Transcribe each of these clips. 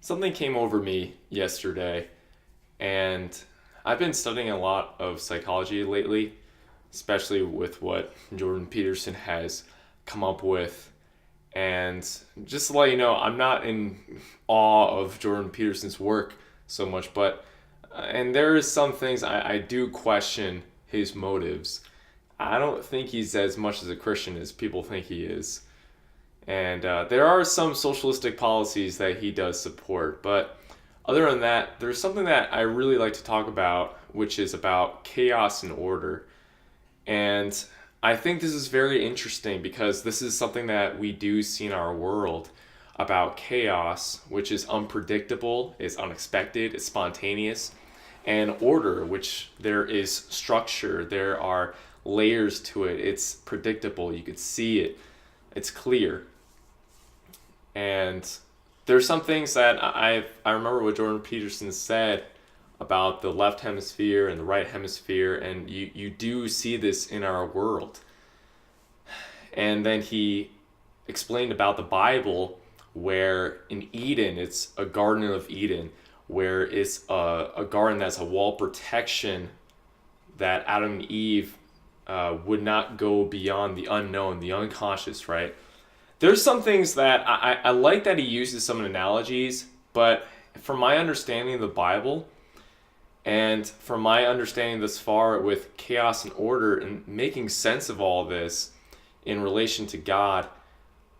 Something came over me yesterday, and I've been studying a lot of psychology lately, especially with what Jordan Peterson has come up with. And just to let you know, I'm not in awe of Jordan Peterson's work so much, but and there is some things I do question his motives. I don't think he's as much as a Christian as people think he is. And there are some socialistic policies that he does support. But other than that, there's something that I really like to talk about, which is about chaos and order. And I think this is very interesting because this is something that we do see in our world about chaos, which is unpredictable, is unexpected, is spontaneous, and order, which there is structure, there are layers to it, it's predictable, you could see it, it's clear. And there's some things that I remember what Jordan Peterson said about the left hemisphere and the right hemisphere, and you do see this in our world. And then he explained about the Bible, where in Eden, it's a Garden of Eden, where it's a garden that's a wall protection that Adam and Eve would not go beyond the unknown, the unconscious, right? There's some things that I like that he uses some analogies, but from my understanding of the Bible, and from my understanding thus far with chaos and order and making sense of all this in relation to God,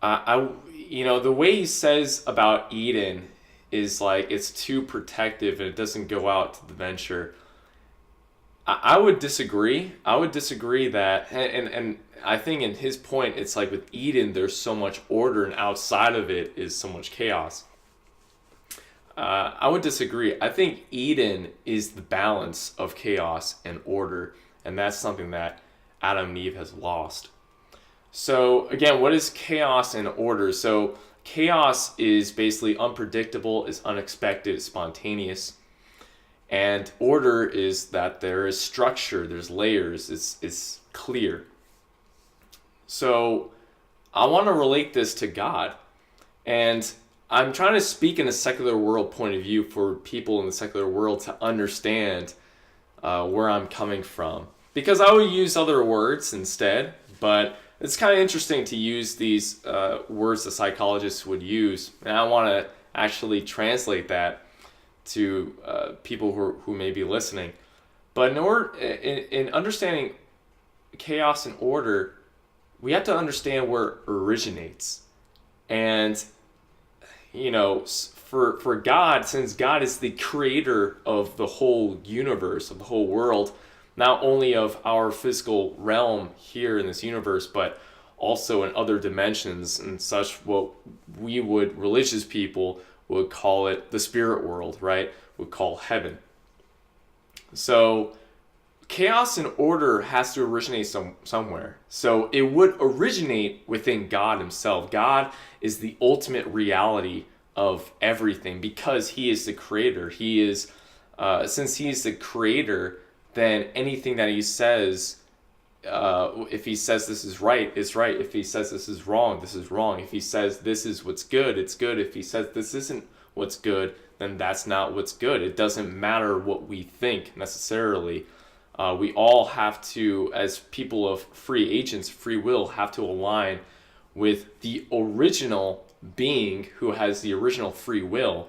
the way he says about Eden is like it's too protective and it doesn't go out to the venture. I would disagree. I would disagree that, and I think in his point, it's like with Eden, there's so much order, and outside of it is so much chaos. I would disagree. I think Eden is the balance of chaos and order, and that's something that Adam and Eve has lost. So again, what is chaos and order? So chaos is basically unpredictable, is unexpected, is spontaneous. And order is that there is structure, there's layers, it's clear. So I want to relate this to God. And I'm trying to speak in a secular world point of view for people in the secular world to understand where I'm coming from. Because I would use other words instead, but it's kind of interesting to use these words that psychologists would use. And I want to actually translate that to people who may be listening. But in understanding chaos and order, we have to understand where it originates. And, for God, since God is the creator of the whole universe, of the whole world, not only of our physical realm here in this universe, but also in other dimensions and such, what we religious people would call it the spirit world, right? Would call heaven. So chaos and order has to originate somewhere. So it would originate within God himself. God is the ultimate reality of everything because he is the creator. He is, since he is the creator, then anything that he says, if he says this is right, it's right. If he says this is wrong, this is wrong. If he says this is what's good, it's good. If he says this isn't what's good, then that's not what's good. It doesn't matter what we think necessarily. We all have to, as people of free agents, free will, have to align with the original being who has the original free will,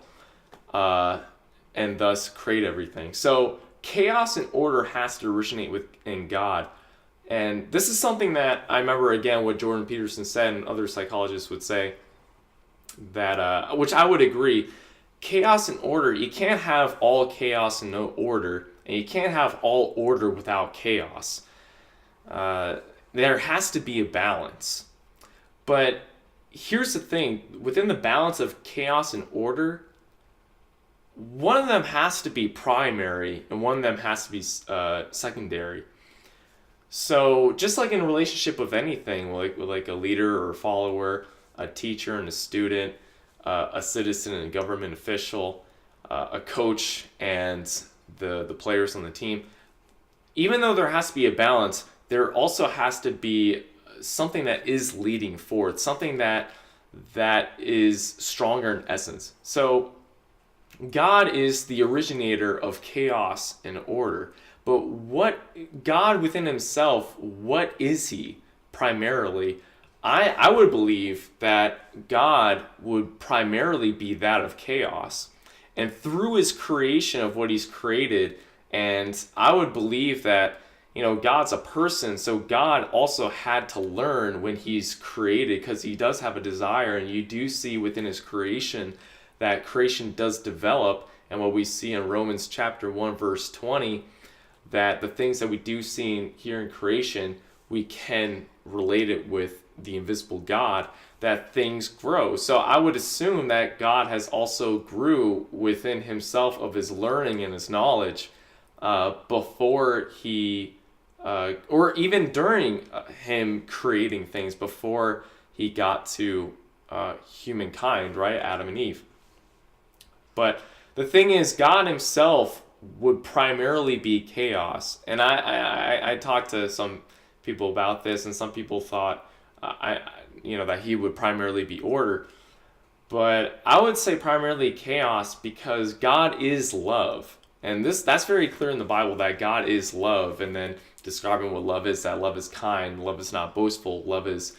and thus create everything. So chaos and order has to originate within God. And this is something that I remember, again, what Jordan Peterson said and other psychologists would say, that which I would agree. Chaos and order, you can't have all chaos and no order, and you can't have all order without chaos. There has to be a balance. But here's the thing, within the balance of chaos and order, one of them has to be primary and one of them has to be secondary. So just like in a relationship with anything, like a leader or a follower, a teacher and a student, a citizen and a government official, a coach and the players on the team, even though there has to be a balance, there also has to be something that is leading forth, something that is stronger in essence. So God is the originator of chaos and order. But what God within himself, what is he primarily? I would believe that God would primarily be that of chaos. And through his creation of what he's created, and I would believe that, God's a person, so God also had to learn when he's created, because he does have a desire, and you do see within his creation that creation does develop. And what we see in Romans chapter 1 verse 20, that the things that we do see here in creation, we can relate it with the invisible God, that things grow. So I would assume that God has also grew within himself of his learning and his knowledge before he, or even during him creating things, before he got to humankind, right? Adam and Eve. But the thing is, God himself would primarily be chaos. And I talked to some people about this, and some people thought that he would primarily be order. But I would say primarily chaos, because God is love. And that's very clear in the Bible, that God is love. And then describing what love is, that love is kind, love is not boastful, love is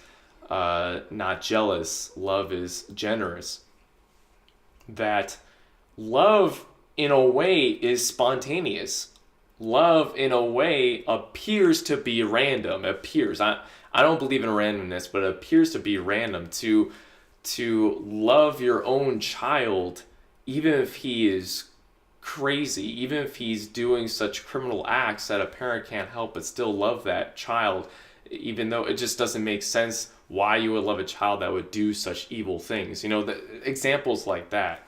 not jealous, love is generous. That love, in a way, is spontaneous. Love, in a way, appears to be random. I don't believe in randomness, but it appears to be random. To love your own child, even if he is crazy, even if he's doing such criminal acts that a parent can't help but still love that child, even though it just doesn't make sense why you would love a child that would do such evil things. The examples like that.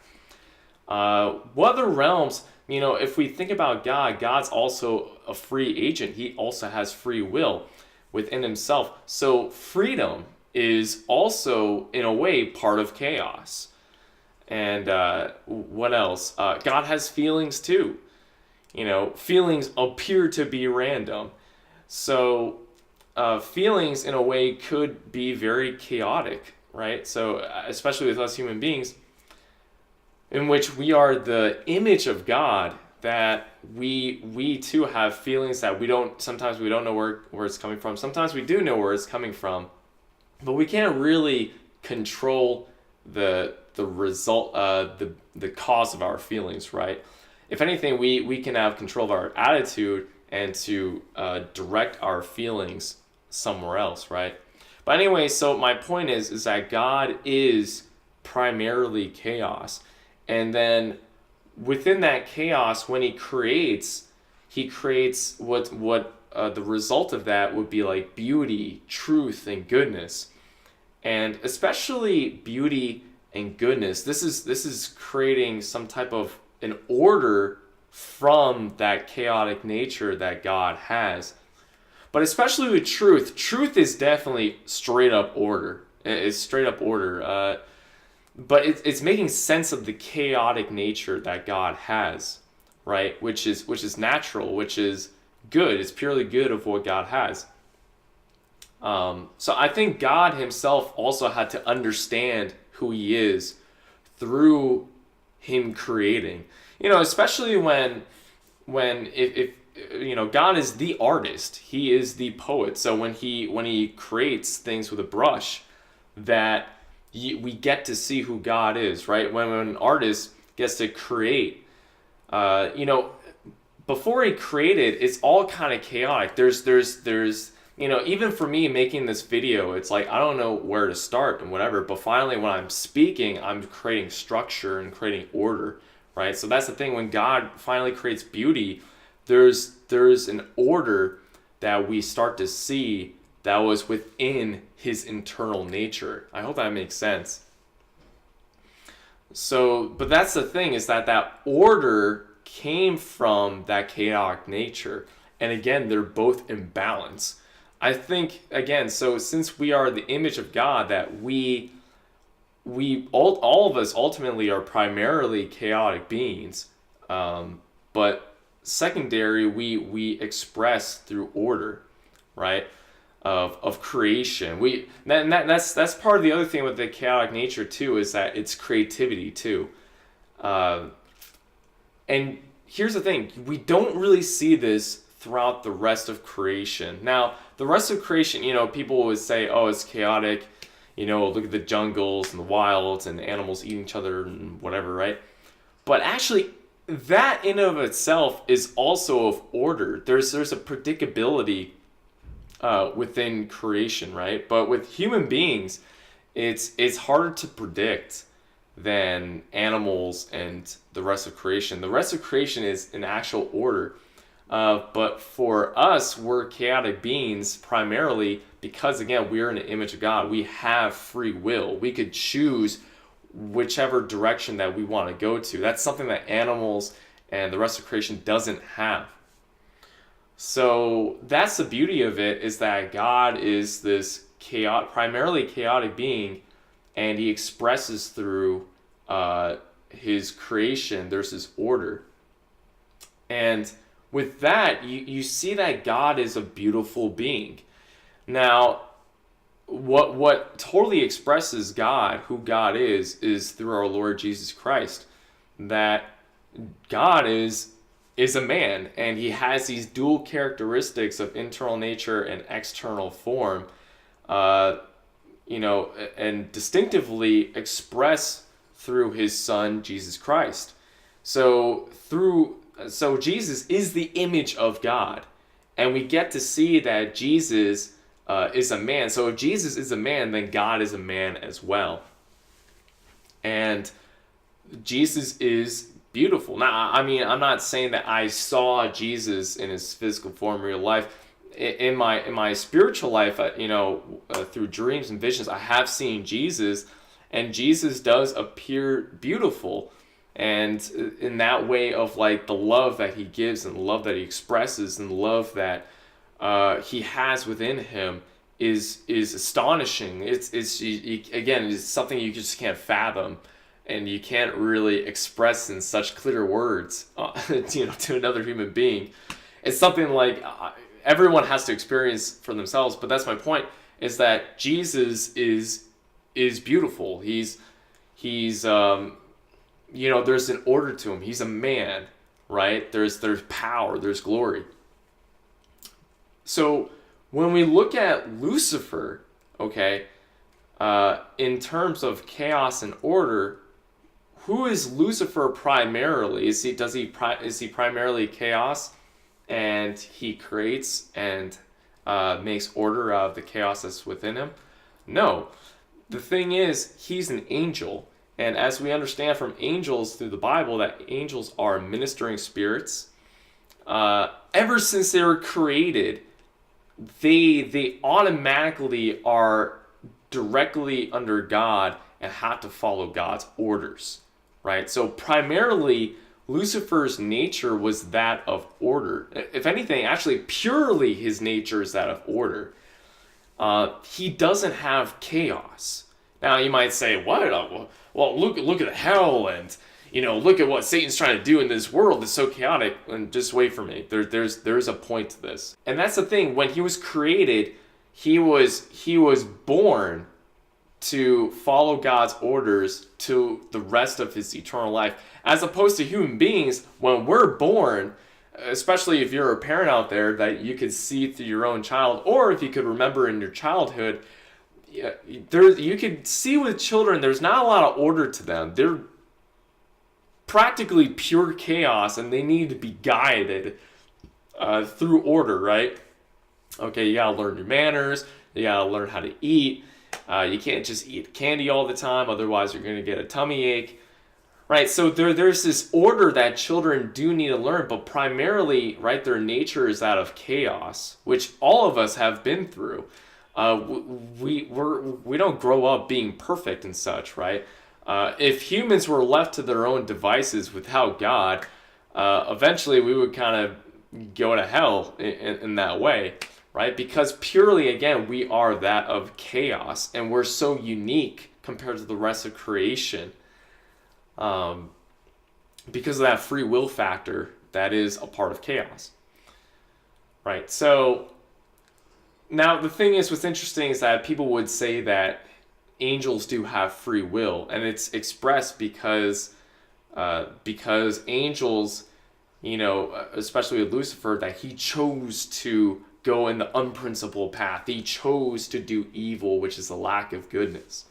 What other realms, if we think about God, God's also a free agent. He also has free will within himself. So freedom is also, in a way, part of chaos. And what else? God has feelings too. Feelings appear to be random. So feelings, in a way, could be very chaotic, right? So especially with us human beings, in which we are the image of God, that we too have feelings that sometimes we don't know where it's coming from. Sometimes we do know where it's coming from, but we can't really control the result, the cause of our feelings, right? If anything, we can have control of our attitude and to direct our feelings somewhere else, right? But anyway, so my point is that God is primarily chaos. And then within that chaos, when he creates what the result of that would be like beauty, truth, and goodness. And especially beauty and goodness. This is creating some type of an order from that chaotic nature that God has. But especially with truth is definitely straight up order. It's straight up order. But it's making sense of the chaotic nature that God has, right? Which is natural, which is good. It's purely good of what God has. So I think God himself also had to understand who he is through him creating. Especially when if God is the artist, he is the poet. So when he creates things with a brush, that we get to see who God is, right? When an artist gets to create, before he created, it's all kind of chaotic. There's even for me making this video, it's like I don't know where to start and whatever. But finally, when I'm speaking, I'm creating structure and creating order, right? So that's the thing. When God finally creates beauty, there's an order that we start to see that was within his internal nature. I hope that makes sense. So, but that's the thing, is that order came from that chaotic nature. And again, they're both in balance. I think, again, so since we are the image of God, that we all of us ultimately are primarily chaotic beings. But secondary, we express through order, right? Of creation. That's part of the other thing with the chaotic nature too, is that it's creativity too. And here's the thing, we don't really see this throughout the rest of creation. Now, the rest of creation, people would say, oh, it's chaotic. Look at the jungles and the wilds and the animals eating each other and whatever, right? But actually, that in of itself is also of order. There's a predictability within creation, right? But with human beings, it's harder to predict than animals and the rest of creation. The rest of creation is an actual order. But for us, we're chaotic beings primarily because, again, we're in the image of God. We have free will. We could choose whichever direction that we want to go to. That's something that animals and the rest of creation doesn't have. So that's the beauty of it, is that God is this primarily chaotic being, and he expresses through his creation. There's this order. And with that, you see that God is a beautiful being. Now, what totally expresses God, who God is through our Lord Jesus Christ. That God is a man, and he has these dual characteristics of internal nature and external form, and distinctively expressed through his Son, Jesus Christ. So Jesus is the image of God, and we get to see that Jesus is a man. So if Jesus is a man, then God is a man as well. And Jesus is beautiful. Now, I mean, I'm not saying that I saw Jesus in his physical form in real life. In my spiritual life, through dreams and visions, I have seen Jesus, and Jesus does appear beautiful. And in that way of like the love that he gives and the love that he expresses and the love that he has within him is astonishing. It's something you just can't fathom, and you can't really express in such clear words, to another human being. It's something like everyone has to experience for themselves. But that's my point: is that Jesus is beautiful. He's there's an order to him. He's a man, right? There's power. There's glory. So when we look at Lucifer, okay, in terms of chaos and order, who is Lucifer primarily? Is he primarily chaos, and he creates and makes order out of the chaos that's within him? No. The thing is, he's an angel, and as we understand from angels through the Bible, that angels are ministering spirits. Ever since they were created, they automatically are directly under God and have to follow God's orders, right? So primarily, Lucifer's nature was that of order. If anything, actually, purely his nature is that of order. He doesn't have chaos. Now, you might say, what? Well, look at hell, and look at what Satan's trying to do in this world. It's so chaotic. And just wait for me. There's a point to this. And that's the thing. When he was created, he was born to follow God's orders to the rest of his eternal life. As opposed to human beings, when we're born, especially if you're a parent out there, that you could see through your own child, or if you could remember in your childhood, you could see with children, there's not a lot of order to them. They're practically pure chaos, and they need to be guided through order, right? Okay, you gotta learn your manners, you gotta learn how to eat. You can't just eat candy all the time, otherwise you're gonna get a tummy ache. Right, so there's this order that children do need to learn, but primarily, right, their nature is that of chaos, which all of us have been through. We don't grow up being perfect and such, right? If humans were left to their own devices without God, eventually we would kind of go to hell in that way, right? Because purely, again, we are that of chaos, and we're so unique compared to the rest of creation. Because of that free will factor that is a part of chaos. Right, so now the thing is, what's interesting is that people would say that angels do have free will, and it's expressed because because angels, especially with Lucifer, that he chose to go in the unprincipled path. He chose to do evil, which is a lack of goodness.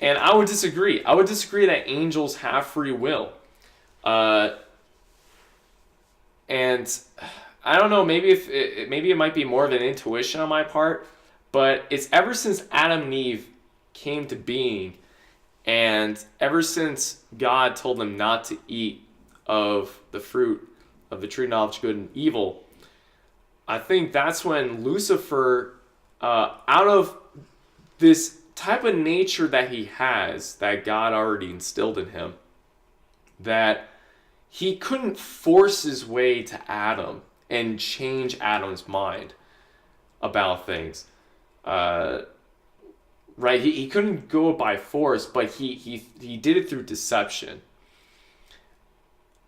And I would disagree. I would disagree that angels have free will. And I don't know, maybe it might be more of an intuition on my part, but it's ever since Adam and Eve came to being, and ever since God told them not to eat of the fruit of the tree of knowledge of good and evil, I think that's when Lucifer, out of this type of nature that he has, that God already instilled in him, that he couldn't force his way to Adam and change Adam's mind about things. Right? He couldn't go by force, but he did it through deception.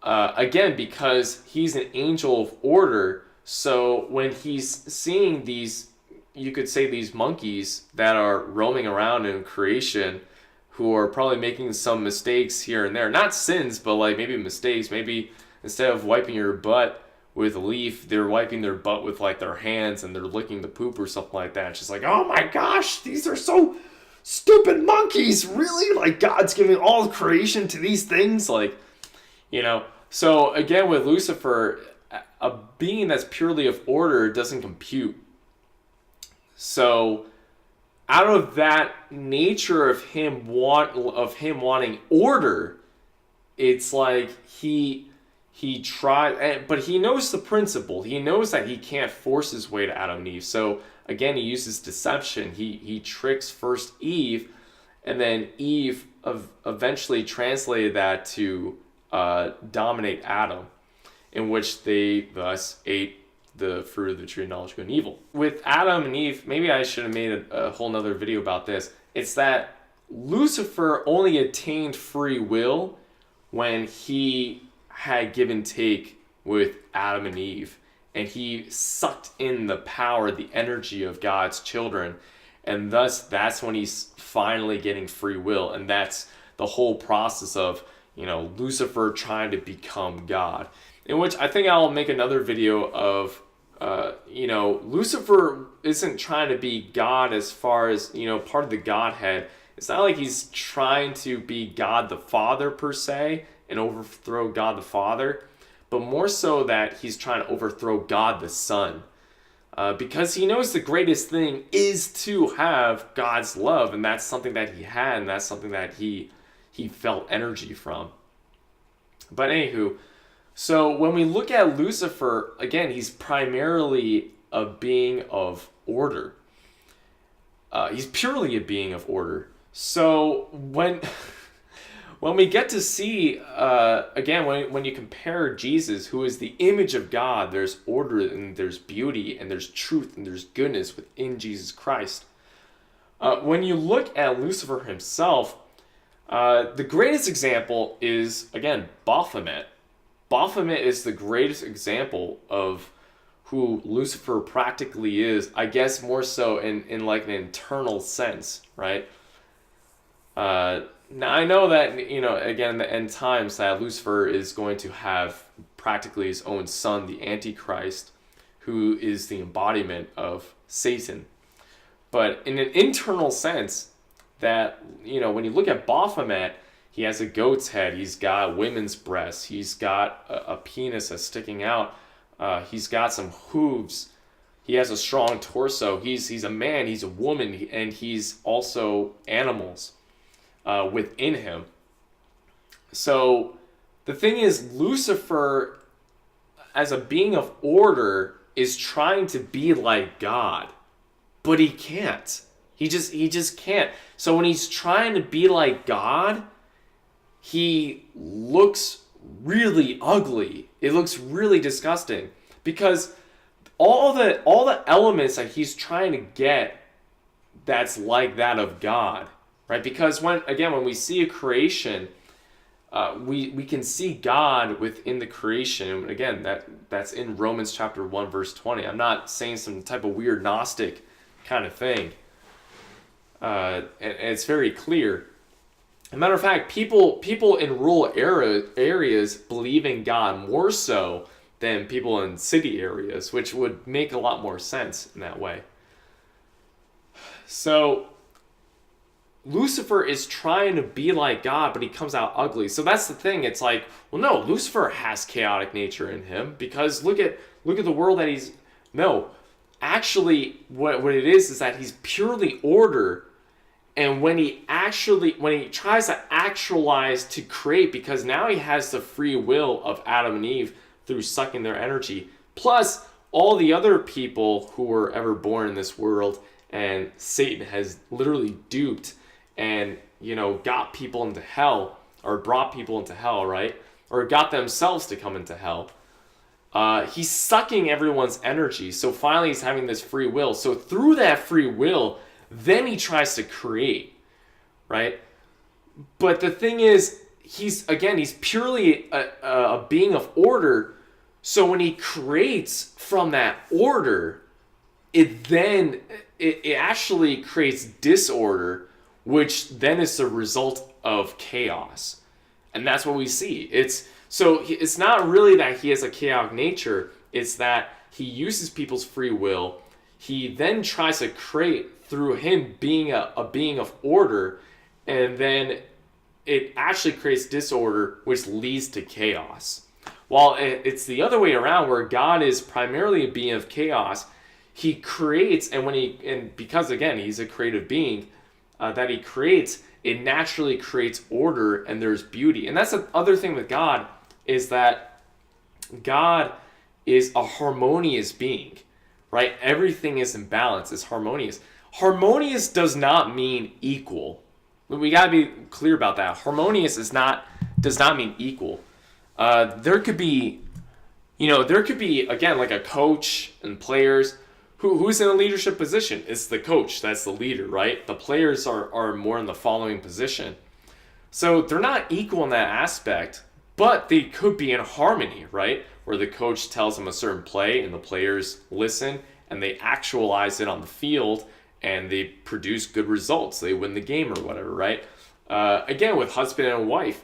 Again, because he's an angel of order, so when he's seeing these, you could say these monkeys that are roaming around in creation, who are probably making some mistakes here and there. Not sins, but like maybe mistakes. Maybe instead of wiping your butt with a leaf, they're wiping their butt with like their hands and they're licking the poop or something like that. It's just like, oh my gosh, these are so stupid monkeys. Really? Like God's giving all creation to these things? Like, So again, with Lucifer, a being that's purely of order doesn't compute. So out of that nature of him wanting order, it's like he tried, but he knows the principle. He knows that he can't force his way to Adam and Eve. So again, he uses deception. He tricks first Eve, and then Eve eventually translated that to dominate Adam, in which they thus ate the fruit of the tree of knowledge of good and evil. With Adam and Eve, maybe I should have made a whole nother video about this. It's that Lucifer only attained free will when he had give and take with Adam and Eve, and he sucked in the power, the energy of God's children, and thus that's when he's finally getting free will. And that's the whole process of Lucifer trying to become God, in which I think I'll make another video of Lucifer isn't trying to be God as far as, part of the Godhead. It's not like he's trying to be God the Father per se and overthrow God the Father, but more so that he's trying to overthrow God the Son. Because he knows the greatest thing is to have God's love, and that's something that he had, and that's something that he felt energy from. But anywho, so when we look at Lucifer, again, he's primarily a being of order. He's purely a being of order. So when we get to see, again, when you compare Jesus, who is the image of God, there's order and there's beauty and there's truth and there's goodness within Jesus Christ. When you look at Lucifer himself, the greatest example is, again, Baphomet. Baphomet is the greatest example of who Lucifer practically is, I guess more so in like an internal sense, right? Now I know that, again, in the end times, that Lucifer is going to have practically his own son, the Antichrist, who is the embodiment of Satan. But in an internal sense, that, when you look at Baphomet, he has a goat's head, he's got women's breasts, he's got a penis that's sticking out, he's got some hooves, he has a strong torso, he's a man, he's a woman, and he's also animals within him. So the thing is, Lucifer, as a being of order, is trying to be like God, but he can't. He just can't. So when he's trying to be like God, he looks really ugly. It looks really disgusting, because all the elements that he's trying to get, that's like that of God, right? Because when we see a creation, we can see God within the creation. And again, that's in Romans chapter 1 verse 20. I'm not saying some type of weird Gnostic kind of thing. And it's very clear. a matter of fact, people in rural areas believe in God more so than people in city areas, which would make a lot more sense in that way. So Lucifer is trying to be like God, but he comes out ugly. So that's the thing. It's like, well, no, Lucifer has chaotic nature in him, because look at the world that he's. No, actually, what it is that he's purely order. And when he tries to actualize to create, because now he has the free will of Adam and Eve through sucking their energy, plus all the other people who were ever born in this world, and Satan has literally duped and, got people into hell, or brought people into hell, right? Or got themselves to come into hell. He's sucking everyone's energy. So finally he's having this free will. So through that free will, then he tries to create, right? But the thing is, he's purely a being of order. So when he creates from that order, it actually creates disorder, which then is the result of chaos. And that's what we see. It's not really that he has a chaotic nature. It's that he uses people's free will. He then tries to create through him being a being of order, and then it actually creates disorder, which leads to chaos. While it's the other way around, where God is primarily a being of chaos, he creates, and because again he's a creative being, that he creates, it naturally creates order, and there's beauty. And that's the other thing with God, is that God is a harmonious being, right? Everything is in balance, is harmonious. Harmonious does not mean equal. We gotta be clear about that. Harmonious does not mean equal. There could be again, like a coach and players. Who's in a leadership position? It's the coach. That's the leader, right? The players are more in the following position. So they're not equal in that aspect, but they could be in harmony, right? Where the coach tells them a certain play and the players listen and they actualize it on the field and they produce good results. They win the game or whatever, right? Again, with husband and wife,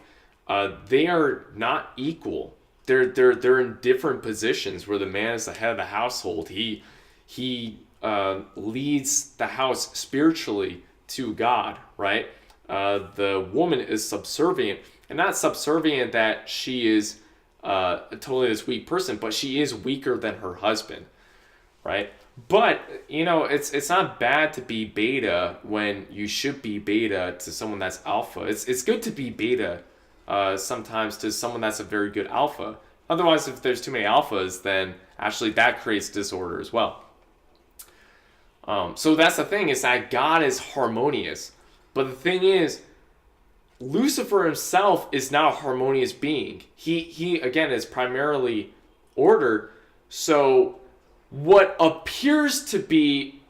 they are not equal. They're in different positions, where the man is the head of the household. He leads the house spiritually to God, right? The woman is subservient, and not subservient that she is totally this weak person, but she is weaker than her husband, right? But it's not bad to be beta when you should be beta to someone that's alpha. It's good to be beta sometimes to someone that's a very good alpha. Otherwise, if there's too many alphas, then actually that creates disorder as well. So that's the thing, is that God is harmonious. But the thing is, Lucifer himself is not a harmonious being. He again is primarily order. So what appears to be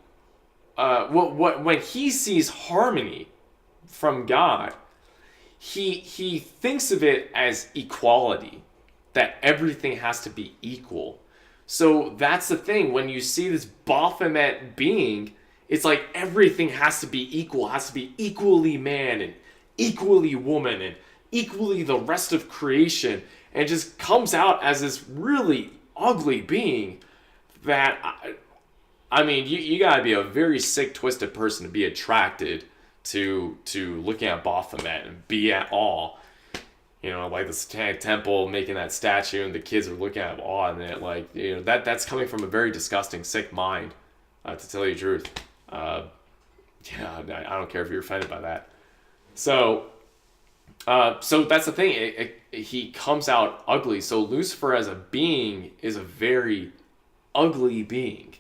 when he sees harmony from God, he thinks of it as equality, that everything has to be equal. So that's the thing. When you see this Baphomet being, it's like everything has to be equal, has to be equally man and equally woman and equally the rest of creation, and it just comes out as this really ugly being that, I mean, you gotta be a very sick, twisted person to be attracted to looking at Baphomet and be at awe. Like the Satanic Temple making that statue, and the kids are looking at awe, and it, that's coming from a very disgusting, sick mind, to tell you the truth. I don't care if you're offended by that. So that's the thing. He comes out ugly. So Lucifer as a being is a very ugly being.